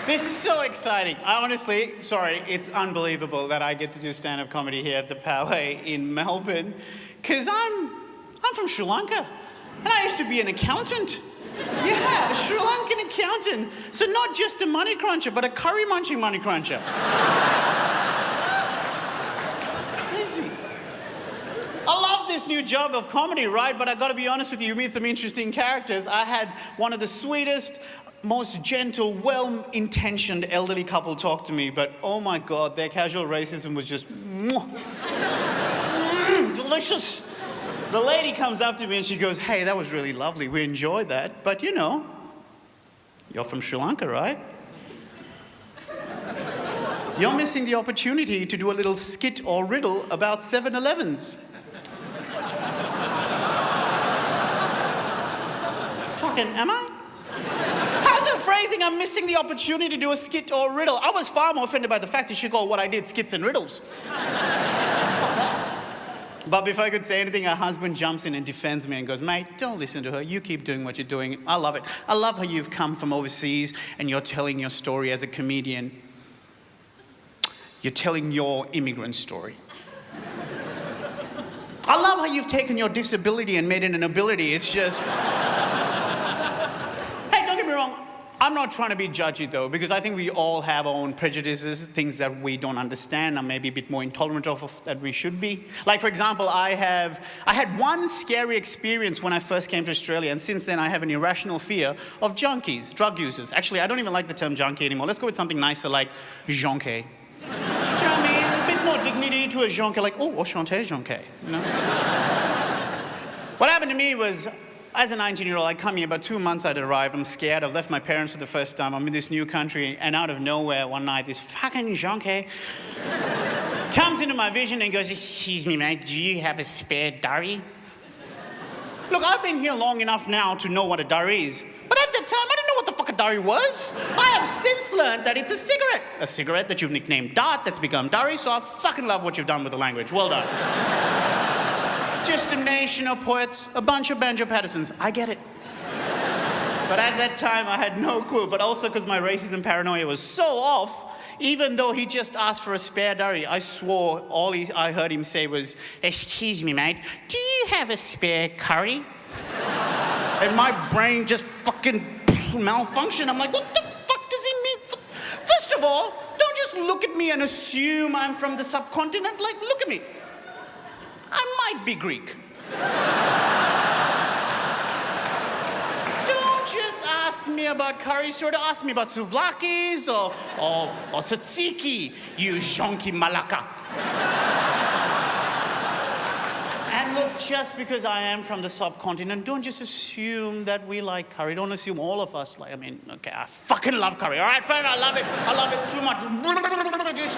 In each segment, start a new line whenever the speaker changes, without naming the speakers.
This is so exciting. I honestly, sorry, it's unbelievable that I get to do stand-up comedy here at the Palais in Melbourne, because I'm from Sri Lanka, and I used to be an accountant. Yeah, a Sri Lankan accountant. So not just a money cruncher, but a curry-munching money cruncher. It's crazy. I love this new job of comedy, right? But I gotta be honest with you, you meet some interesting characters. I had one of the sweetest, most gentle, well-intentioned elderly couple talk to me, but oh my God, their casual racism was just delicious. The lady comes up to me and she goes, "Hey, that was really lovely. We enjoyed that. But you know, you're from Sri Lanka, right? You're missing the opportunity to do a little skit or riddle about 7-Elevens. Fucking, am I? How's that phrasing? I'm missing the opportunity to do a skit or riddle. I was far more offended by the fact that she called what I did skits and riddles. But before I could say anything, her husband jumps in and defends me and goes, "Mate, don't listen to her. You keep doing what you're doing. I love it. I love how you've come from overseas and you're telling your story as a comedian. You're telling your immigrant story. I love how you've taken your disability and made it an ability. It's just..." Hey, don't get me wrong. I'm not trying to be judgy, though, because I think we all have our own prejudices, things that we don't understand and maybe a bit more intolerant of that we should be. Like, for example, I had one scary experience when I first came to Australia, and since then I have an irrational fear of junkies, drug users. Actually, I don't even like the term junkie anymore. Let's go with something nicer like jonquet. Do you know what I mean? A bit more dignity to a jonquet, like, oh, enchanté, jonquet, you know? What happened to me was, as a 19-year-old, I come here, about 2 months I'd arrived, I'm scared, I've left my parents for the first time, I'm in this new country, and out of nowhere one night, this fucking jonquet comes into my vision and goes, "Excuse me, mate, do you have a spare durry?" Look, I've been here long enough now to know what a durry is, but at the time, I didn't know what the fuck a durry was. I have since learned that it's a cigarette. A cigarette that you've nicknamed Dart, that's become durry, so I fucking love what you've done with the language. Well done. Just a nation of poets, a bunch of Banjo Pattersons. I get it. But at that time, I had no clue. But also because my racism paranoia was so off, even though he just asked for a spare durry, I swore all I heard him say was, "Excuse me, mate, do you have a spare curry?" And my brain just fucking malfunctioned. I'm like, what the fuck does he mean? First of all, don't just look at me and assume I'm from the subcontinent. Like, look at me. I might be Greek. Don't just ask me about curry, sort of ask me about souvlakis or tzatziki, you jonki malaka. And look, just because I am from the subcontinent, don't just assume that we like curry. Don't assume all of us like, I mean, okay, I fucking love curry, all right, friend? I love it too much. Just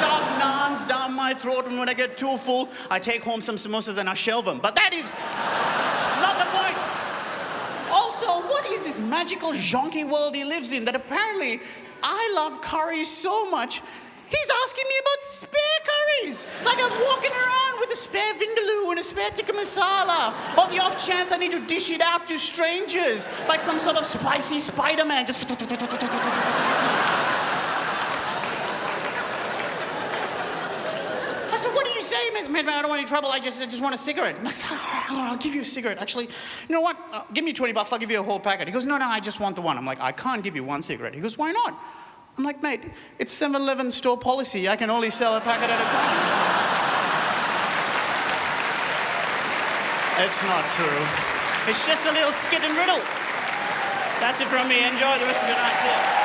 shove naans down my throat, and when I get too full, I take home some samosas and I shelve them. But that is not the point. Also, what is this magical jonky world he lives in that apparently I love curry so much, he's asking me about spare curries. Like I'm walking around with a spare vindaloo and a spare tikka masala. On the off chance I need to dish it out to strangers. Like some sort of spicy Spider-Man. Just... I said, "What do you say, man? I don't want any trouble. I just want a cigarette." I'm like, "I'll give you a cigarette. Actually, you know what? Give me $20. I'll give you a whole packet." He goes, no, I just want the one." I'm like, "I can't give you one cigarette." He goes, "Why not?" I'm like, "Mate, it's 7-Eleven store policy. I can only sell a packet at a time." It's not true. It's just a little skit and riddle. That's it from me. Enjoy the rest of your night. See ya.